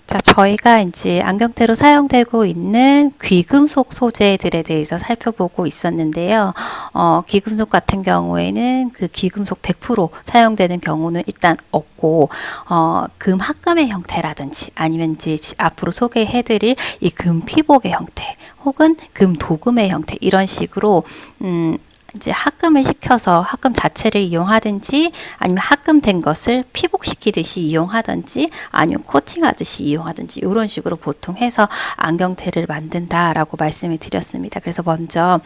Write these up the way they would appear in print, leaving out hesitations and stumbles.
자, 저희가 이제 안경테로 사용되고 있는 귀금속 소재들에 대해서 살펴보고 있었는데요. 귀금속 같은 경우에는 그 귀금속 100% 사용되는 경우는 일단 없고, 금 합금의 형태라든지 아니면 이제 앞으로 소개해드릴 이 금 피복의 형태 혹은 금 도금의 형태 이런 식으로, 이제 합금을 시켜서 합금 자체를 이용하든지 아니면 합금된 것을 피복시키듯이 이용하든지 아니면 코팅하듯이 이용하든지 이런 식으로 보통 해서 안경테를 만든다라고 말씀을 드렸습니다. 그래서 먼저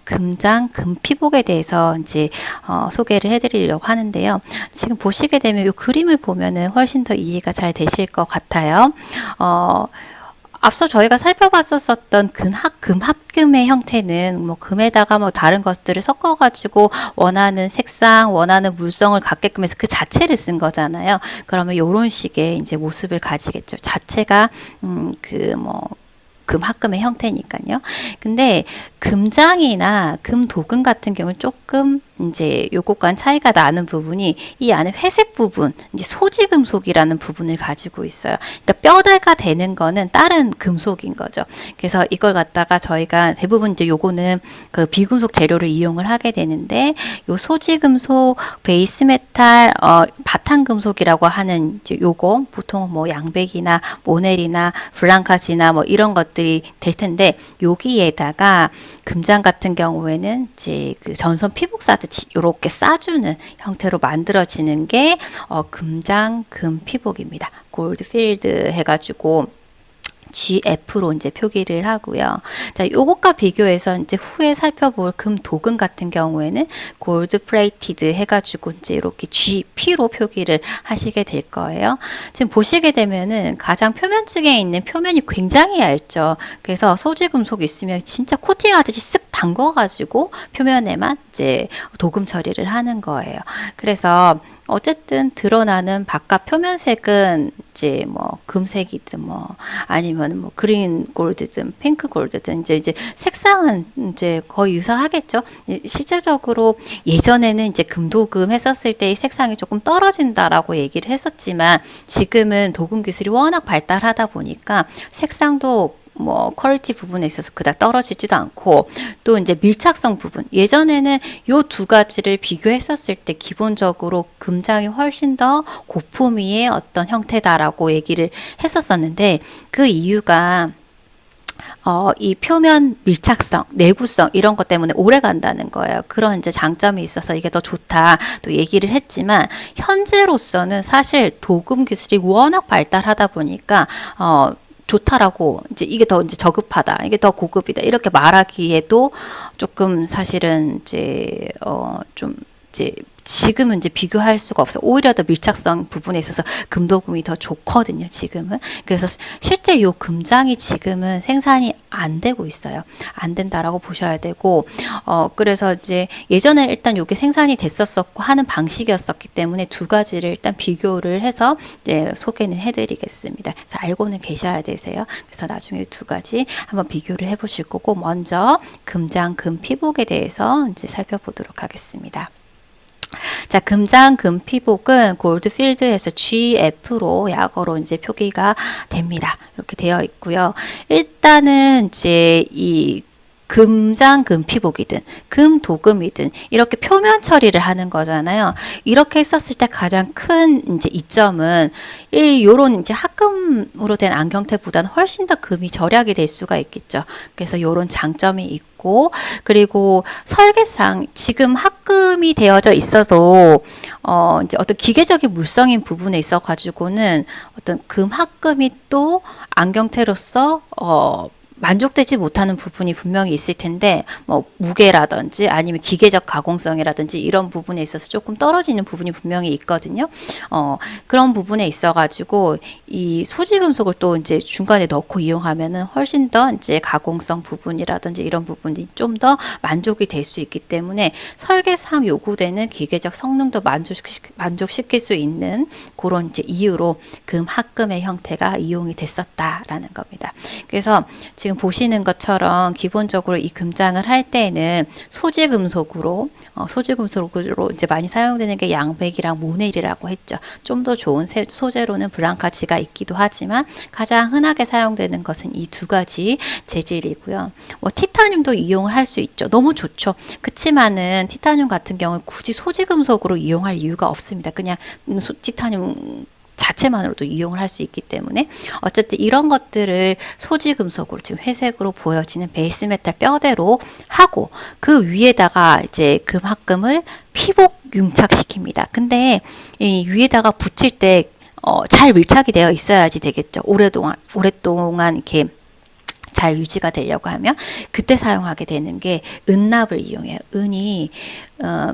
금장 금피복에 대해서 이제 소개를 해드리려고 하는데요. 지금 보시게 되면 이 그림을 보면은 훨씬 더 이해가 잘 되실 것 같아요. 앞서 저희가 살펴봤었던 금 합금의 형태는 뭐 금에다가 뭐 다른 것들을 섞어가지고 원하는 색상, 원하는 물성을 갖게끔 해서 그 자체를 쓴 거잖아요. 그러면 이런 식의 이제 모습을 가지겠죠. 자체가 금 합금의 형태니까요. 근데 금장이나 금도금 같은 경우는 조금 이제 요것과는 차이가 나는 부분이 이 안에 회색 부분, 이제 소지금속이라는 부분을 가지고 있어요. 그러니까 뼈대가 되는 거는 다른 금속인 거죠. 그래서 이걸 갖다가 저희가 대부분 이제 요거는 그 비금속 재료를 이용을 하게 되는데 요 소지금속, 베이스 메탈, 바탕금속이라고 하는 이제 요거 보통 뭐 양백이나 모넬이나 블랑카지나 뭐 이런 것들이 될 텐데 여기에다가 금장 같은 경우에는 이제 그 전선 피복 싸듯이 이렇게 싸주는 형태로 만들어지는 게 금장 금 피복입니다. 골드필드 해가지고 GF로 이제 표기를 하고요. 자, 요것과 비교해서 이제 후에 살펴볼 금 도금 같은 경우에는 골드 플레이티드 해가지고 이제 이렇게 GP로 표기를 하시게 될 거예요. 지금 보시게 되면은 가장 표면 측에 있는 표면이 굉장히 얇죠. 그래서 소지 금속 있으면 진짜 코팅하듯이 쓱 담궈가지고 표면에만 이제 도금 처리를 하는 거예요. 그래서 어쨌든 드러나는 바깥 표면색은 이제 뭐 금색이든 뭐 아니면 뭐 그린 골드든 핑크 골드든 이제 색상은 이제 거의 유사하겠죠. 실제적으로 예전에는 이제 금도금 했었을 때의 색상이 조금 떨어진다라고 얘기를 했었지만 지금은 도금 기술이 워낙 발달하다 보니까 색상도 뭐 퀄리티 부분에 있어서 그닥 떨어지지도 않고 또 이제 밀착성 부분 예전에는 요 두 가지를 비교했었을 때 기본적으로 금장이 훨씬 더 고품위의 어떤 형태다라고 얘기를 했었었는데 그 이유가 이 표면 밀착성, 내구성 이런 것 때문에 오래 간다는 거예요. 그런 이제 장점이 있어서 이게 더 좋다 또 얘기를 했지만 현재로서는 사실 도금 기술이 워낙 발달하다 보니까 좋다라고 이제 이게 더 이제 저급하다, 이게 더 고급이다 이렇게 말하기에도 조금 사실은 이제 좀 이제 지금은 이제 비교할 수가 없어. 오히려 더 밀착성 부분에 있어서 금도금이 더 좋거든요. 지금은. 그래서 실제 요 금장이 지금은 생산이 안 되고 있어요. 안 된다라고 보셔야 되고, 그래서 이제 예전에 일단 요게 생산이 됐었었고 하는 방식이었었기 때문에 두 가지를 일단 비교를 해서 이제 소개는 해드리겠습니다. 그래서 알고는 계셔야 되세요. 그래서 나중에 두 가지 한번 비교를 해보실 거고, 먼저 금장 금 피복에 대해서 이제 살펴보도록 하겠습니다. 자, 금장 금 피복은 골드필드에서 GF로 약어로 이제 표기가 됩니다. 이렇게 되어 있고요. 일단은 이제 이 금장 금피복이든 금도금이든 이렇게 표면 처리를 하는 거잖아요. 이렇게 했었을 때 가장 큰 이제 이점은 요런 이제 합금으로 된 안경테보다는 훨씬 더 금이 절약이 될 수가 있겠죠. 그래서 요런 장점이 있고, 그리고 설계상 지금 합금이 되어져 있어도 이제 어떤 기계적인 물성인 부분에 있어 가지고는 어떤 금 합금이 또 안경테로서 만족되지 못하는 부분이 분명히 있을 텐데 뭐 무게라든지 아니면 기계적 가공성이라든지 이런 부분에 있어서 조금 떨어지는 부분이 분명히 있거든요. 그런 부분에 있어 가지고 이 소지 금속을 또 이제 중간에 넣고 이용하면은 훨씬 더 이제 가공성 부분이라든지 이런 부분이 좀 더 만족이 될 수 있기 때문에 설계상 요구되는 기계적 성능도 만족시킬 수 있는 그런 이제 이유로 금 합금의 형태가 이용이 됐었다라는 겁니다. 그래서 지금 지금 보시는 것처럼 기본적으로 이 금장을 할 때는 소지금속으로 이제 많이 사용되는 게 양백이랑 모네릴이라고 했죠. 좀 더 좋은 소재로는 브랑카지가 있기도 하지만 가장 흔하게 사용되는 것은 이 두 가지 재질이고요. 뭐 티타늄도 이용을 할 수 있죠. 너무 좋죠. 그치만은 티타늄 같은 경우는 굳이 소지금속으로 이용할 이유가 없습니다. 그냥 티타늄 자체만으로도 이용을 할 수 있기 때문에 어쨌든 이런 것들을 소지금속으로 지금 회색으로 보여지는 베이스 메탈 뼈대로 하고 그 위에다가 이제 금합금을 피복 융착시킵니다. 근데 이 위에다가 붙일 때 잘 밀착이 되어 있어야지 되겠죠. 오랫동안 이렇게 잘 유지가 되려고 하면 그때 사용하게 되는 게 은납을 이용해요. 은이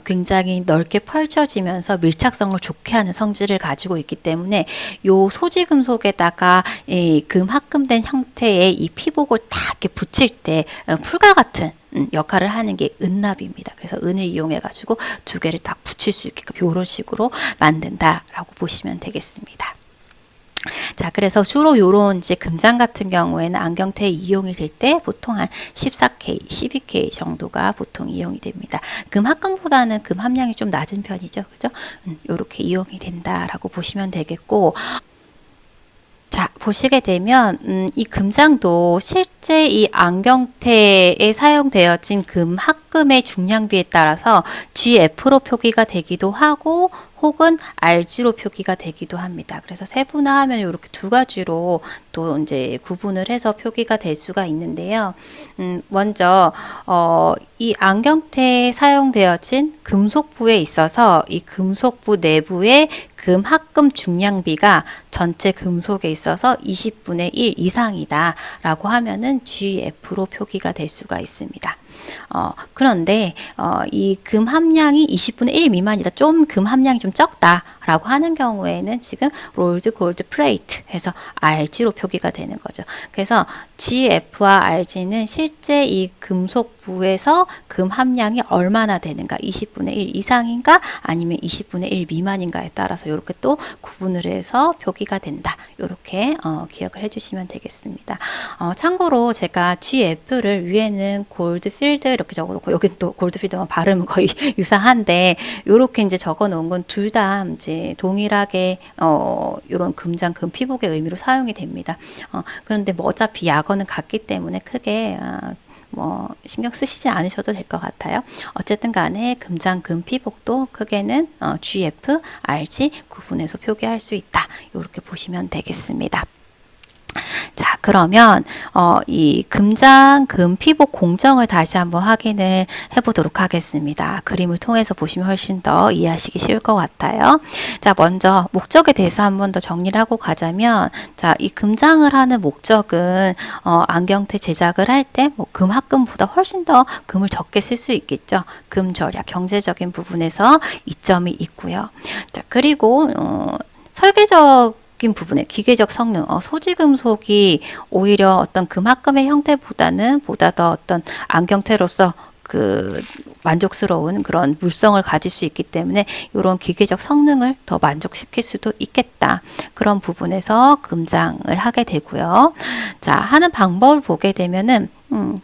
굉장히 넓게 펼쳐지면서 밀착성을 좋게 하는 성질을 가지고 있기 때문에 요 소지금속에다가 이 합금된 형태의 이 피복을 딱 이렇게 붙일 때 풀과 같은 역할을 하는 게 은납입니다. 그래서 은을 이용해 가지고 두 개를 딱 붙일 수 있게끔 이런 식으로 만든다라고 보시면 되겠습니다. 자, 그래서 주로 요런 이제 금장 같은 경우에는 안경테에 이용이 될 때 보통 한 14K, 12K 정도가 보통 이용이 됩니다. 금 합금보다는 금 함량이 좀 낮은 편이죠. 그죠? 요렇게 이용이 된다라고 보시면 되겠고, 자, 보시게 되면 이 금장도 실제 이 안경테에 사용되어진 금 합금의 중량비에 따라서 GF로 표기가 되기도 하고 혹은 RG로 표기가 되기도 합니다. 그래서 세분화하면 이렇게 두 가지로 또 이제 구분을 해서 표기가 될 수가 있는데요. 먼저 이 안경테에 사용되어진 금속부에 있어서 이 금속부 내부의 금 합금 중량비가 전체 금속에 있어서 20분의 1 이상이다 라고 하면은 GF로 표기가 될 수가 있습니다. 그런데 이 금 함량이 20분의 1 미만이다. 좀 금 함량이 좀 적다라고 하는 경우에는 지금 롤드 골드 플레이트 해서 RG로 표기가 되는 거죠. 그래서 GF와 RG는 실제 이 금속부에서 금 함량이 얼마나 되는가, 20분의 1 이상인가 아니면 20분의 1 미만인가에 따라서 이렇게 또 구분을 해서 표기가 된다. 이렇게 기억을 해주시면 되겠습니다. 참고로 제가 GF를 위에는 골드필드 이렇게 적어놓고 여기 또 골드필드만 발음은 거의 유사한데 이렇게 이제 적어놓은 건 둘 다 이제 동일하게 이런 금장 금 피복의 의미로 사용이 됩니다. 그런데 뭐 어차피 약어는 같기 때문에 크게 뭐 신경 쓰시지 않으셔도 될 것 같아요. 어쨌든 간에 금장 금 피복도 크게는 GF, RG 구분해서 표기할 수 있다. 이렇게 보시면 되겠습니다. 자, 그러면 이 금장 금 피복 공정을 다시 한번 확인을 해보도록 하겠습니다. 그림을 통해서 보시면 훨씬 더 이해하시기 쉬울 것 같아요. 자, 먼저 목적에 대해서 한번 더 정리를 하고 가자면, 자, 이 금장을 하는 목적은 안경테 제작을 할 때 뭐 금 합금보다 훨씬 더 금을 적게 쓸 수 있겠죠. 금 절약, 경제적인 부분에서 이점이 있고요. 자, 그리고 설계적 부분의 기계적 성능, 소지금속이 오히려 어떤 금합금의 형태보다는 보다 더 어떤 안경테로서 그 만족스러운 그런 물성을 가질 수 있기 때문에 이런 기계적 성능을 더 만족시킬 수도 있겠다. 그런 부분에서 금장을 하게 되고요. 자, 하는 방법을 보게 되면은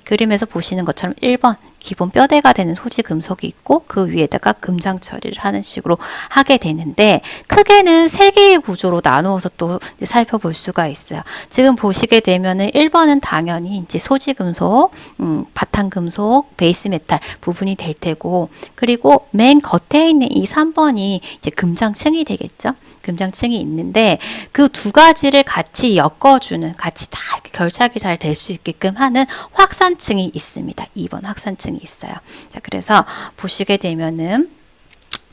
그림에서 보시는 것처럼 1번 기본 뼈대가 되는 소지 금속이 있고 그 위에다가 금장 처리를 하는 식으로 하게 되는데 크게는 3개의 구조로 나누어서 또 살펴볼 수가 있어요. 지금 보시게 되면은 1번은 당연히 이제 소지 금속, 바탕 금속, 베이스 메탈 부분이 될 테고, 그리고 맨 겉에 있는 이 3번이 이제 금장층이 되겠죠. 금장층이 있는데 그 두 가지를 같이 엮어주는, 같이 다 이렇게 결착이 잘 될 수 있게끔 하는 확산층이 있습니다. 2번 확산층이 있어요. 자, 그래서 보시게 되면은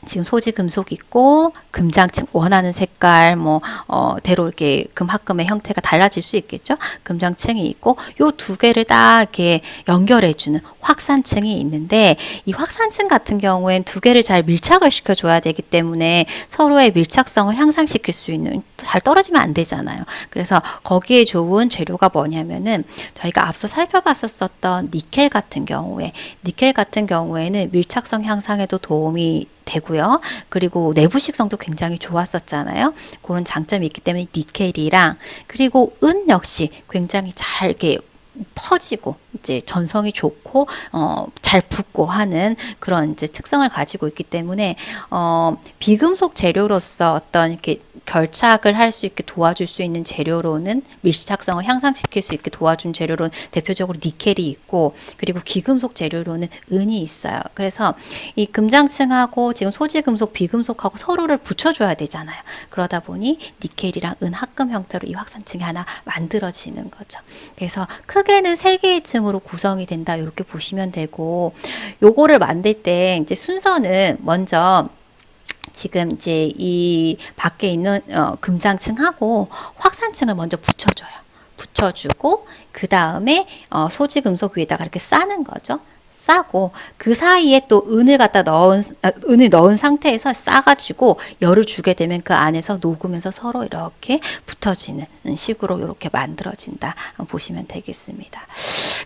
지금 소지 금속 있고 금장층 원하는 색깔 대로 이렇게 금합금의 형태가 달라질 수 있겠죠. 금장층이 있고 요 두 개를 딱 이렇게 연결해주는 확산층이 있는데 이 확산층 같은 경우엔 두 개를 잘 밀착을 시켜줘야 되기 때문에 서로의 밀착성을 향상시킬 수 있는, 잘 떨어지면 안 되잖아요. 그래서 거기에 좋은 재료가 뭐냐면은 저희가 앞서 살펴봤었던 니켈 같은 경우에는 밀착성 향상에도 도움이 되고요. 그리고 내부식성도 굉장히 좋았었잖아요. 그런 장점이 있기 때문에 니켈이랑, 그리고 은 역시 굉장히 잘 이렇게 퍼지고 이제 전성이 좋고 잘 붙고 하는 그런 이제 특성을 가지고 있기 때문에 비금속 재료로서 어떤 이렇게 결착을 할 수 있게 도와줄 수 있는 재료로는 밀착성을 향상시킬 수 있게 도와준 재료로는 대표적으로 니켈이 있고, 그리고 귀금속 재료로는 은이 있어요. 그래서 이 금장층하고 지금 소지금속, 비금속하고 서로를 붙여줘야 되잖아요. 그러다 보니 니켈이랑 은 합금 형태로 이 확산층이 하나 만들어지는 거죠. 그래서 크게는 세 개의 층으로 구성이 된다, 이렇게 보시면 되고, 요거를 만들 때 이제 순서는 먼저 지금 이제 이 밖에 있는 금장층하고 확산층을 먼저 붙여줘요. 붙여주고 그 다음에 소지금속 위에다가 이렇게 싸는 거죠. 싸고 그 사이에 또 은을 넣은 상태에서 싸가지고 열을 주게 되면 그 안에서 녹으면서 서로 이렇게 붙어지는 식으로 이렇게 만들어진다 보시면 되겠습니다.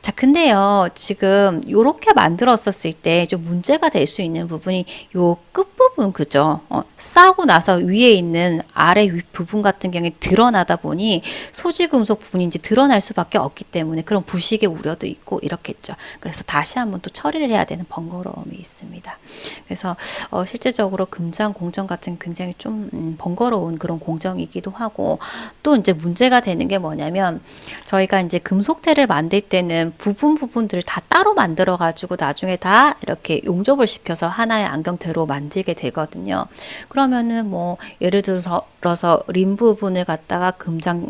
자, 근데요, 지금 이렇게 만들었었을 때 좀 문제가 될 수 있는 부분이 요 끝부분, 그죠? 싸고 나서 위에 있는 아래 윗 부분 같은 경우에 드러나다 보니 소지금속 부분이 이제 드러날 수밖에 없기 때문에 그런 부식의 우려도 있고 이렇겠죠. 그래서 다시 한번 또 처리를 해야 되는 번거로움이 있습니다. 그래서 실제적으로 금장 공정 같은 굉장히 좀 번거로운 그런 공정이기도 하고, 또 이제 문제가 되는 게 뭐냐면 저희가 이제 금속태를 만들 때는 부분들을 다 따로 만들어 가지고 나중에 다 이렇게 용접을 시켜서 하나의 안경테로 만들게 되거든요. 그러면은 뭐 예를 들어서 림 부분을 갖다가 금장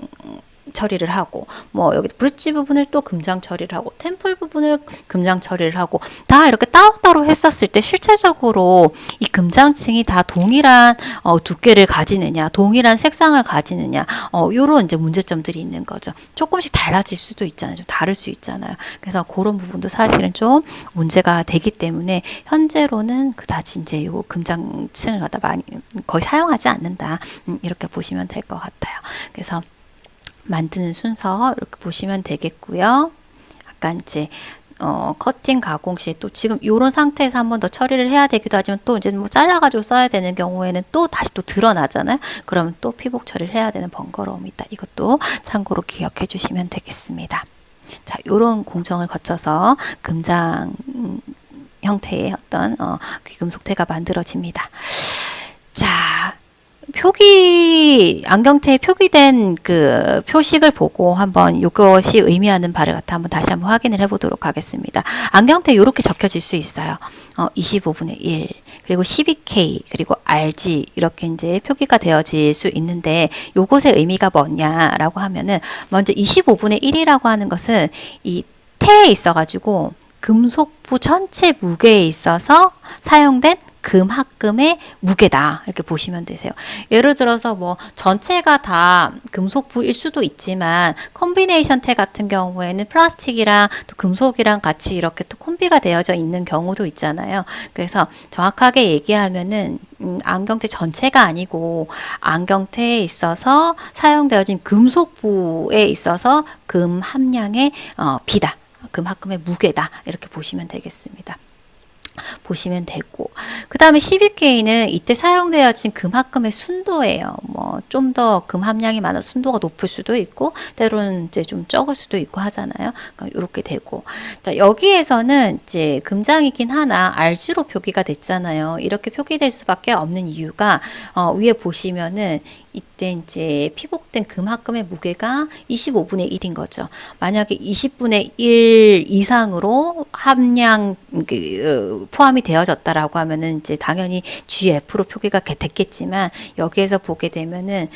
처리를 하고, 뭐 여기 브릿지 부분을 또 금장 처리를 하고, 템플 부분을 금장 처리를 하고, 다 이렇게 따로따로 했었을 때 실제적으로 이 금장층이 다 동일한 두께를 가지느냐, 동일한 색상을 가지느냐, 요런 이제 문제점들이 있는 거죠. 조금씩 달라질 수도 있잖아요. 좀 다를 수 있잖아요. 그래서 그런 부분도 사실은 좀 문제가 되기 때문에 현재로는 그다지 이제 요 금장층을 갖다 많이 거의 사용하지 않는다, 이렇게 보시면 될 것 같아요. 그래서 만드는 순서 이렇게 보시면 되겠고요. 아까 이제 커팅 가공 시 또 지금 이런 상태에서 한 번 더 처리를 해야 되기도 하지만, 또 이제 뭐 잘라가지고 써야 되는 경우에는 또 다시 또 드러나잖아요. 그러면 또 피복 처리를 해야 되는 번거로움이 있다. 이것도 참고로 기억해 주시면 되겠습니다. 자, 이런 공정을 거쳐서 금장 형태의 어떤 귀금속태가 만들어집니다. 자, 안경테에 표기된 그 표식을 보고 한번 이것이 의미하는 바를 갖다 다시 한번 확인을 해보도록 하겠습니다. 안경테에 이렇게 적혀질 수 있어요. 25분의 1, 그리고 12K, 그리고 RG, 이렇게 이제 표기가 되어질 수 있는데, 요것의 의미가 뭐냐라고 하면은, 먼저 25분의 1이라고 하는 것은 이 태에 있어가지고 금속부 전체 무게에 있어서 사용된 금합금의 무게다, 이렇게 보시면 되세요. 예를 들어서 뭐 전체가 다 금속부일 수도 있지만 콤비네이션 태 같은 경우에는 플라스틱이랑 또 금속이랑 같이 이렇게 또 콤비가 되어져 있는 경우도 있잖아요. 그래서 정확하게 얘기하면은 안경테 전체가 아니고 안경테에 있어서 사용되어진 금속부에 있어서 금 함량의 비다, 금합금의 무게다, 이렇게 보시면 되겠습니다. 보시면 되고, 그 다음에 12K는 이때 사용되어진 금합금의 순도예요. 뭐 좀 더 금 함량이 많아 순도가 높을 수도 있고, 때로는 이제 좀 적을 수도 있고 하잖아요. 그러니까 이렇게 되고, 자, 여기에서는 이제 금장이긴 하나 RG로 표기가 됐잖아요. 이렇게 표기될 수밖에 없는 이유가 위에 보시면은 이때 이제 피복된 금합금의 무게가 25분의 1인 거죠. 만약에 20분의 1 이상으로 함량 포함이 되어졌다라고 하면은 이제 당연히 GF로 표기가 됐겠지만, 여기에서 보게 되면은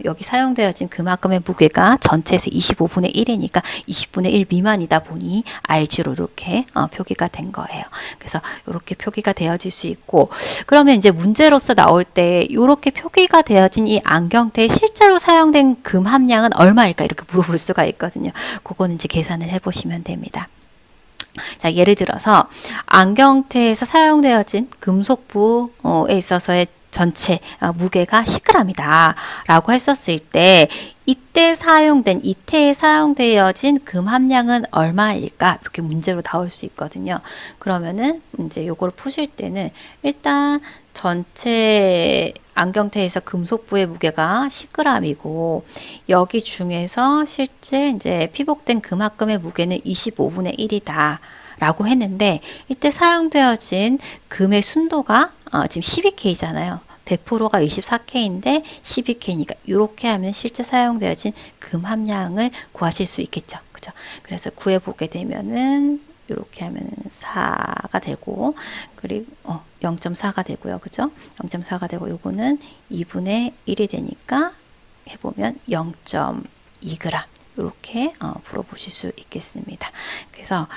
여기 사용되어진 금합금의 무게가 전체에서 25분의 1이니까 20분의 1 미만이다 보니 RG로 이렇게 표기가 된 거예요. 그래서 이렇게 표기가 되어질 수 있고, 그러면 이제 문제로서 나올 때 이렇게 표기가 되어진 이 안경테에 실제로 사용된 금 함량은 얼마일까, 이렇게 물어볼 수가 있거든요. 그거는 이제 계산을 해보시면 됩니다. 자, 예를 들어서 안경테에서 사용되어진 금속부에 있어서의 전체 무게가 10g이다 라고 했었을 때, 이때에 사용되어진 금 함량은 얼마일까, 이렇게 문제로 나올 수 있거든요. 그러면은 이제 요거를 푸실 때는 일단 전체 안경테에서 금속부의 무게가 10g이고 여기 중에서 실제 이제 피복된 금합금의 무게는 25분의 1이다. 라고 했는데 이때 사용되어진 금의 순도가 지금 12K잖아요. 100%가 24K인데 12K니까 이렇게 하면 실제 사용되어진 금 함량을 구하실 수 있겠죠. 그죠? 그래서 구해보게 되면은 이렇게 하면 4가 되고 그리고 0.4가 되고요. 그죠? 0.4가 되고 요거는 2분의 1이 되니까 해보면 0.2g 이렇게 풀어보실 수 있겠습니다. 그래서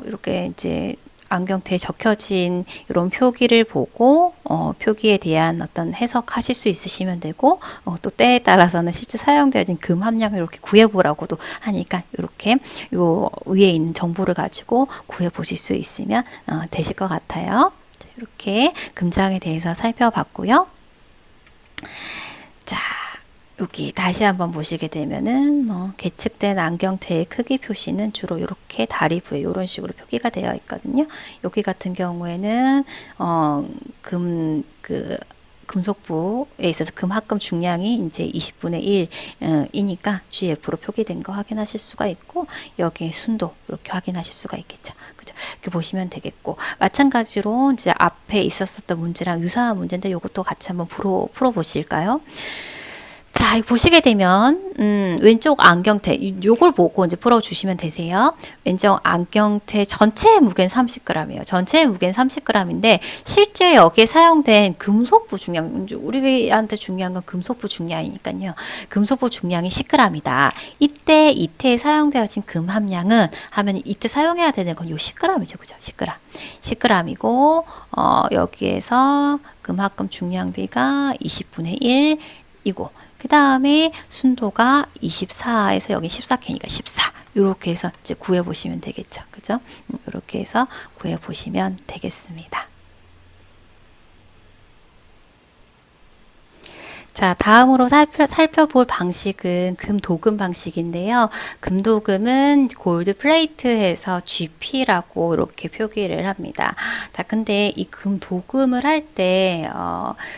이렇게 이제 안경테에 적혀진 이런 표기를 보고 표기에 대한 어떤 해석하실 수 있으시면 되고 또 때에 따라서는 실제 사용되어진 금 함량을 이렇게 구해보라고도 하니까 이렇게 요 위에 있는 정보를 가지고 구해보실 수 있으면 되실 것 같아요. 이렇게 금장에 대해서 살펴봤고요. 자, 여기 다시 한번 보시게 되면은 계측된 안경테의 크기 표시는 주로 이렇게 다리부에 이런 식으로 표기가 되어 있거든요. 여기 같은 경우에는 금속부에 있어서 금합금 중량이 이제 20분의 1이니까 GF로 표기된 거 확인하실 수가 있고 여기에 순도 이렇게 확인하실 수가 있겠죠. 그죠? 이렇게 보시면 되겠고 마찬가지로 이제 앞에 있었던 문제랑 유사한 문제인데 이것도 같이 한번 풀어 보실까요? 자, 보시게 되면 왼쪽 안경테 요걸 보고 이제 풀어주시면 되세요. 왼쪽 안경테 전체의 무게는 30g이에요. 전체의 무게는 30g인데 실제 여기에 사용된 금속부 중량, 우리한테 중요한 건 금속부 중량이니까요. 금속부 중량이 10g이다. 이때 이태에 사용되어진 금 함량은 하면 이때 사용해야 되는 건 요 10g이죠. 그죠? 10g. 10g이고 여기에서 금합금 중량비가 20분의 1이고 그 다음에 순도가 24에서 여기 14K니까 14 이렇게 해서 이제 구해 보시면 되겠죠. 그죠? 이렇게 해서 구해 보시면 되겠습니다. 자, 다음으로 살펴볼 방식은 금도금 방식인데요. 금도금은 골드 플레이트에서 GP라고 이렇게 표기를 합니다. 자, 근데 이 금도금을 할 때,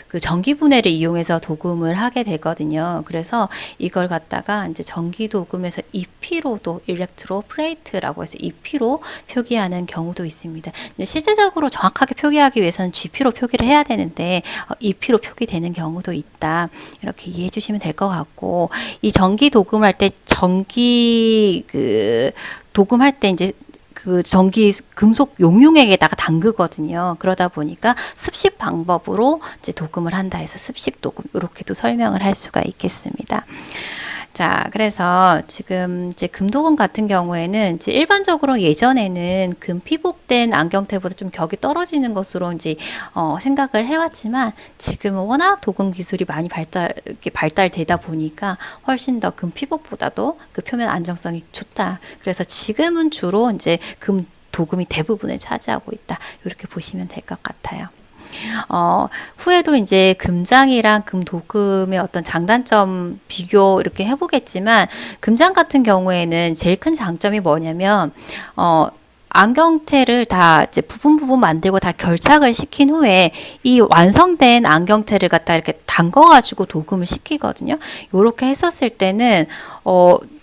그 전기분해를 이용해서 도금을 하게 되거든요. 그래서 이걸 갖다가 이제 전기도금에서 EP로도 일렉트로 플레이트라고 해서 EP로 표기하는 경우도 있습니다. 실제적으로 정확하게 표기하기 위해서는 GP로 표기를 해야 되는데, EP로 표기되는 경우도 있다. 이렇게 이해해 주시면 될 것 같고 이 전기 도금할 때 도금할 때 이제 그 전기 금속 용융액에다가 담그거든요. 그러다 보니까 습식 방법으로 이제 도금을 한다 해서 습식 도금 이렇게도 설명을 할 수가 있겠습니다. 자, 그래서 지금 이제 금도금 같은 경우에는 이제 일반적으로 예전에는 금 피복된 안경테보다 좀 격이 떨어지는 것으로 이제 생각을 해왔지만 지금은 워낙 도금 기술이 많이 발달되다 보니까 훨씬 더 금 피복보다도 그 표면 안정성이 좋다. 그래서 지금은 주로 이제 금 도금이 대부분을 차지하고 있다. 이렇게 보시면 될 것 같아요. 후에도 이제 금장이랑 금도금의 어떤 장단점 비교 이렇게 해보겠지만 금장 같은 경우에는 제일 큰 장점이 뭐냐면 안경테를 다 이제 부분 만들고 다 결착을 시킨 후에 이 완성된 안경테를 갖다 이렇게 담궈가지고 도금을 시키거든요. 이렇게 했었을 때는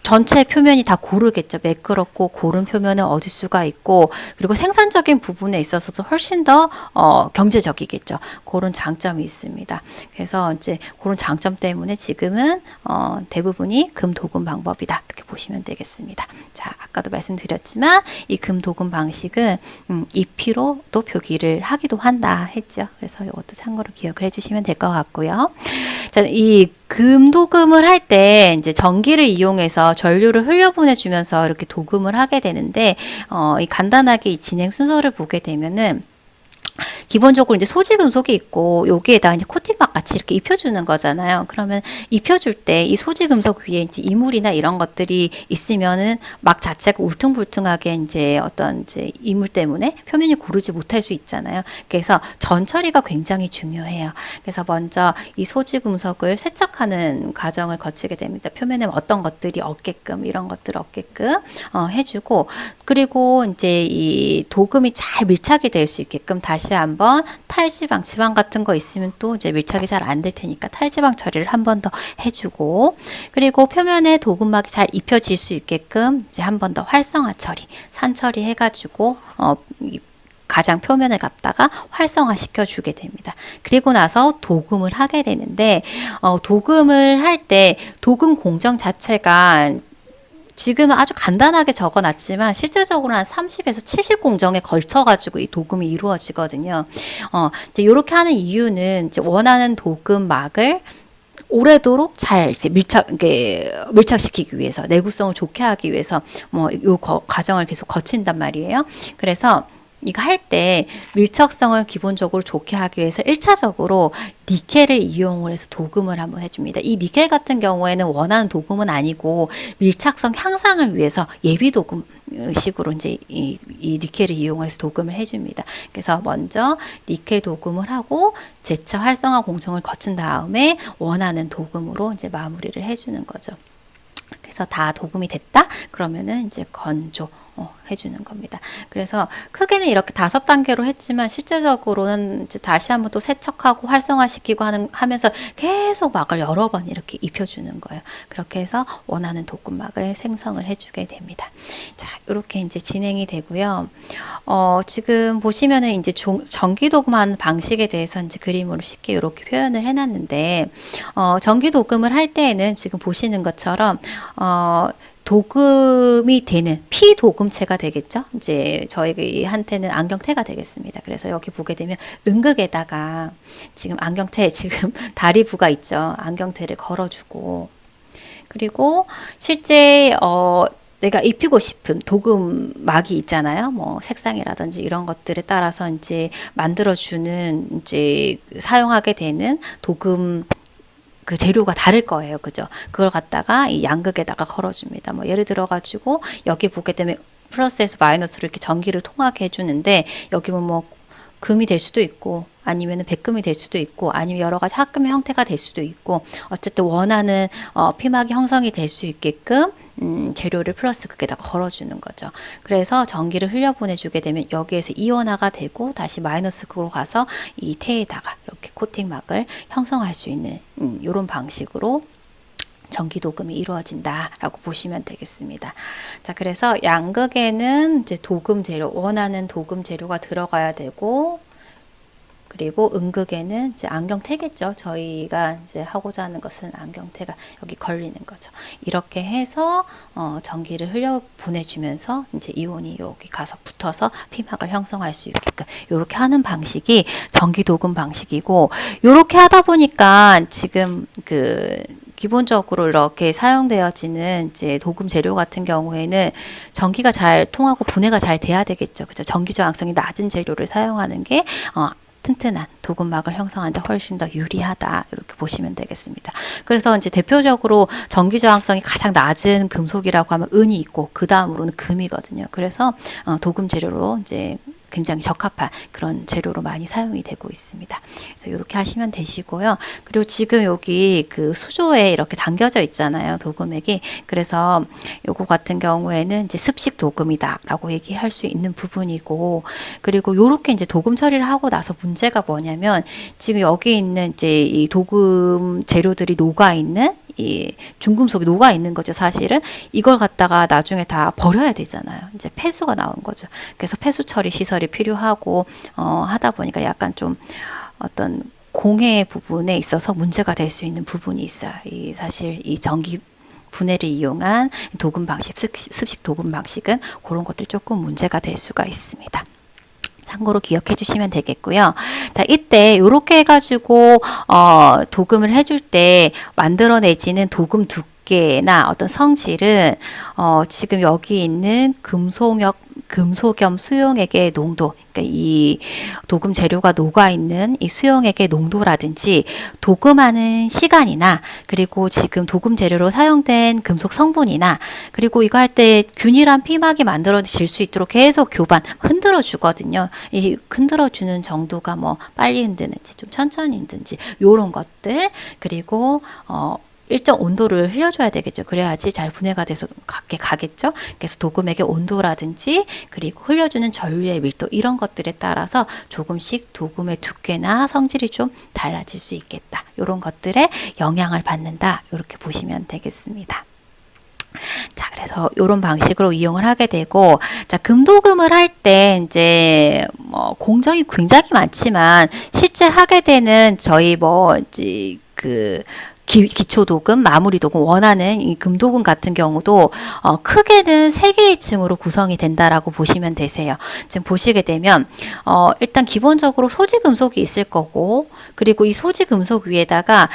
전체 표면이 다 고르겠죠. 매끄럽고 고른 표면을 얻을 수가 있고 그리고 생산적인 부분에 있어서도 훨씬 더 경제적이겠죠. 그런 장점이 있습니다. 그래서 이제 그런 장점 때문에 지금은 대부분이 금도금 방법이다. 이렇게 보시면 되겠습니다. 자, 아까도 말씀드렸지만 이 금도금 방식은 EP로도 표기를 하기도 한다 했죠. 그래서 이것도 참고로 기억을 해주시면 될 것 같고요. 자, 이 금도금을 할 때 이제 전기를 이용해서 전류를 흘려보내주면서 이렇게 도금을 하게 되는데 이 간단하게 이 진행 순서를 보게 되면은 기본적으로 이제 소지 금속이 있고 여기에다 이제 코팅막 마치 이렇게 입혀주는 거잖아요. 그러면 입혀줄 때 이 소지 금속 위에 이제 이물이나 이런 것들이 있으면은 막 자체가 울퉁불퉁하게 이제 어떤 이제 이물 때문에 표면이 고르지 못할 수 있잖아요. 그래서 전 처리가 굉장히 중요해요. 그래서 먼저 이 소지 금속을 세척하는 과정을 거치게 됩니다. 표면에 어떤 것들이 없게끔 이런 것들 없게끔 해주고, 그리고 이제 이 도금이 잘 밀착이 될 수 있게끔 다시 한번 탈지방, 지방 같은 거 있으면 또 이제 밀착이 잘 안 될 테니까 탈지방 처리를 한 번 더 해주고, 그리고 표면에 도금막이 잘 입혀질 수 있게끔 이제 한 번 더 활성화 처리, 산 처리 해가지고 가장 표면을 갖다가 활성화 시켜주게 됩니다. 그리고 나서 도금을 하게 되는데, 도금을 할 때 도금 공정 자체가 지금은 아주 간단하게 적어놨지만 실제적으로 한 30에서 70 공정에 걸쳐가지고 이 도금이 이루어지거든요. 이제 이렇게 하는 이유는 이제 원하는 도금막을 오래도록 잘 밀착시키기 위해서, 내구성을 좋게 하기 위해서 요 과정을 계속 거친단 말이에요. 그래서 이거 할 때 밀착성을 기본적으로 좋게 하기 위해서 1차적으로 니켈을 이용을 해서 도금을 한번 해줍니다. 이 니켈 같은 경우에는 원하는 도금은 아니고 밀착성 향상을 위해서 예비 도금 식으로 이제 이 니켈을 이용해서 도금을 해줍니다. 그래서 먼저 니켈 도금을 하고 재차 활성화 공정을 거친 다음에 원하는 도금으로 이제 마무리를 해주는 거죠. 그래서 다 도금이 됐다? 그러면은 이제 건조 해주는 겁니다. 그래서 크게는 이렇게 5단계로 했지만 실제적으로는 이제 다시 한번 또 세척하고 활성화시키고 하면서 계속 막을 여러 번 이렇게 입혀주는 거예요. 그렇게 해서 원하는 도금막을 생성을 해주게 됩니다. 자, 이렇게 이제 진행이 되고요. 지금 보시면은 이제 전기 도금하는 방식에 대해서 이제 그림으로 쉽게 이렇게 표현을 해놨는데, 전기 도금을 할 때에는 지금 보시는 것처럼 도금이 되는 피도금체가 되겠죠. 이제 저희한테는 안경테가 되겠습니다. 그래서 여기 보게 되면 은극에다가 지금 안경테, 지금 다리부가 있죠. 안경테를 걸어주고, 그리고 실제 내가 입히고 싶은 도금막이 있잖아요. 뭐 색상이라든지 이런 것들에 따라서 이제 만들어주는 이제 사용하게 되는 도금 그 재료가 다를 거예요. 그죠? 그걸 갖다가 이 양극에다가 걸어줍니다. 뭐 예를 들어 가지고 여기 보게 되면 플러스에서 마이너스로 이렇게 전기를 통하게 해주는데, 여기 보면 뭐 금이 될 수도 있고 아니면 백금이 될 수도 있고 아니면 여러 가지 합금의 형태가 될 수도 있고, 어쨌든 원하는 피막이 형성이 될 수 있게끔 재료를 플러스 극에다 걸어주는 거죠. 그래서 전기를 흘려보내주게 되면 여기에서 이온화가 되고 다시 마이너스 극으로 가서 이 태에다가 이렇게 코팅막을 형성할 수 있는 이런 방식으로 전기 도금이 이루어진다라고 보시면 되겠습니다. 자, 그래서 양극에는 이제 도금 재료, 원하는 도금 재료가 들어가야 되고, 그리고 음극에는 이제 안경테겠죠. 저희가 이제 하고자 하는 것은 안경테가 여기 걸리는 거죠. 이렇게 해서 전기를 흘려 보내주면서 이제 이온이 여기 가서 붙어서 피막을 형성할 수 있게끔 이렇게 하는 방식이 전기 도금 방식이고, 이렇게 하다 보니까 지금 기본적으로 이렇게 사용되어지는 이제 도금 재료 같은 경우에는 전기가 잘 통하고 분해가 잘 돼야 되겠죠. 그죠? 전기 저항성이 낮은 재료를 사용하는 게 튼튼한 도금막을 형성하는데 훨씬 더 유리하다, 이렇게 보시면 되겠습니다. 그래서 이제 대표적으로 전기 저항성이 가장 낮은 금속이라고 하면 은이 있고 그 다음으로는 금이거든요. 그래서 도금 재료로 이제 굉장히 적합한 그런 재료로 많이 사용이 되고 있습니다. 그래서 이렇게 하시면 되시고요. 그리고 지금 여기 그 수조에 이렇게 담겨져 있잖아요, 도금액이. 그래서 요거 같은 경우에는 이제 습식 도금이다라고 얘기할 수 있는 부분이고, 그리고 요렇게 이제 도금 처리를 하고 나서 문제가 뭐냐면, 지금 여기 있는 이제 이 도금 재료들이 녹아 있는 이 중금속이 녹아 있는 거죠. 사실은 이걸 갖다가 나중에 다 버려야 되잖아요. 이제 폐수가 나온 거죠. 그래서 폐수 처리 시설이 필요하고 하다 보니까 약간 좀 어떤 공해 부분에 있어서 문제가 될 수 있는 부분이 있어요. 사실 이 전기 분해를 이용한 도금 방식, 습식 도금 방식은 그런 것들 조금 문제가 될 수가 있습니다. 참고로 기억해 주시면 되겠고요. 자, 이때 이렇게 해가지고 도금을 해줄 때 만들어내지는 도금 두께나 어떤 성질은 지금 여기 있는 금속역 금속염 수용액의 농도, 그러니까 이 도금 재료가 녹아 있는 이 수용액의 농도라든지 도금하는 시간이나 그리고 지금 도금 재료로 사용된 금속 성분이나 그리고 이거 할 때 균일한 피막이 만들어질 수 있도록 계속 교반 흔들어 주거든요. 이 흔들어 주는 정도가 뭐 빨리 흔드는지 좀 천천히 흔든지 요런 것들 그리고 일정 온도를 흘려줘야 되겠죠. 그래야지 잘 분해가 돼서 가겠죠. 그래서 도금액의 온도라든지 그리고 흘려주는 전류의 밀도 이런 것들에 따라서 조금씩 도금의 두께나 성질이 좀 달라질 수 있겠다. 이런 것들에 영향을 받는다. 이렇게 보시면 되겠습니다. 자, 그래서 이런 방식으로 이용을 하게 되고, 자, 금도금을 할 때 이제 뭐 공정이 굉장히 많지만 실제 하게 되는 저희 뭐 이제 그 기초 도금, 마무리 도금, 원하는 이 금도금 같은 경우도 크게는 세 개의 층으로 구성이 된다라고 보시면 되세요. 지금 보시게 되면 일단 기본적으로 소지 금속이 있을 거고, 그리고 이 소지 금속 위에다가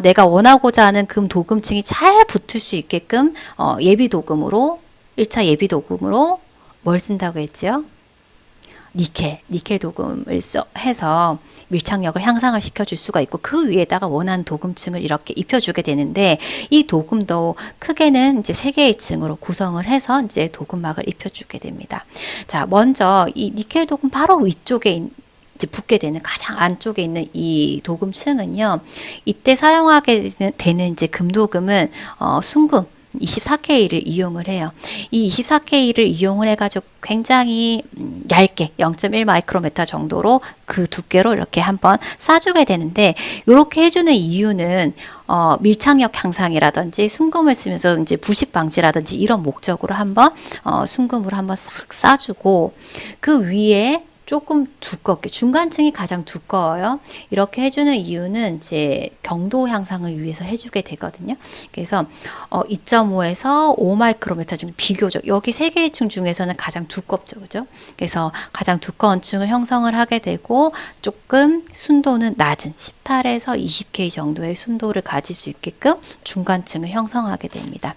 내가 원하고자 하는 금 도금층이 잘 붙을 수 있게끔 예비 도금으로 1차 예비 도금으로 뭘 쓴다고 했죠? 니켈 도금을 해서 밀착력을 향상을 시켜줄 수가 있고 그 위에다가 원하는 도금층을 이렇게 입혀주게 되는데 이 도금도 크게는 이제 세 개의 층으로 구성을 해서 이제 도금막을 입혀주게 됩니다. 자, 먼저 이 니켈 도금 바로 위쪽에 이제 붙게 되는 가장 안쪽에 있는 이 도금층은요. 이때 사용하게 되는 이제 금도금은 순금 24K를 이용을 해요. 이 24K를 이용을 해가지고 굉장히 얇게 0.1 마이크로메타 정도로 그 두께로 이렇게 한번 싸주게 되는데 이렇게 해주는 이유는 밀착력 향상이라든지 순금을 쓰면서 이제 부식 방지라든지 이런 목적으로 한번 순금으로 한번 싹 싸주고 그 위에 조금 두껍게 중간층이 가장 두꺼워요. 이렇게 해주는 이유는 이제 경도 향상을 위해서 해주게 되거든요. 그래서 2.5에서 5 마이크로메타 중 비교적 여기 세 개의 층 중에서는 가장 두껍죠, 그죠? 그래서 가장 두꺼운 층을 형성을 하게 되고 조금 순도는 낮은 18에서 20K 정도의 순도를 가질 수 있게끔 중간층을 형성하게 됩니다.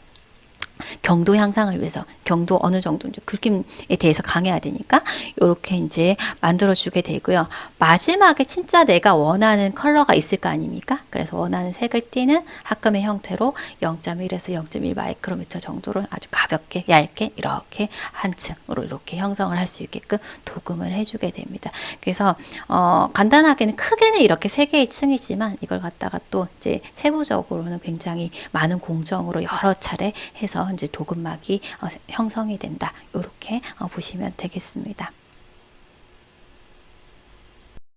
경도 향상을 위해서 경도 어느 정도 이제 긁힘에 대해서 강해야 되니까 이렇게 이제 만들어 주게 되고요. 마지막에 진짜 내가 원하는 컬러가 있을 거 아닙니까? 그래서 원하는 색을 띠는 합금의 형태로 0.1에서 0.1 마이크로미터 정도로 아주 가볍게 얇게 이렇게 한 층으로 이렇게 형성을 할 수 있게끔 도금을 해주게 됩니다. 그래서 간단하게는 크게는 이렇게 세 개의 층이지만 이걸 갖다가 또 이제 세부적으로는 굉장히 많은 공정으로 여러 차례 해서 이제 도금막이 형성이 된다. 이렇게 보시면 되겠습니다.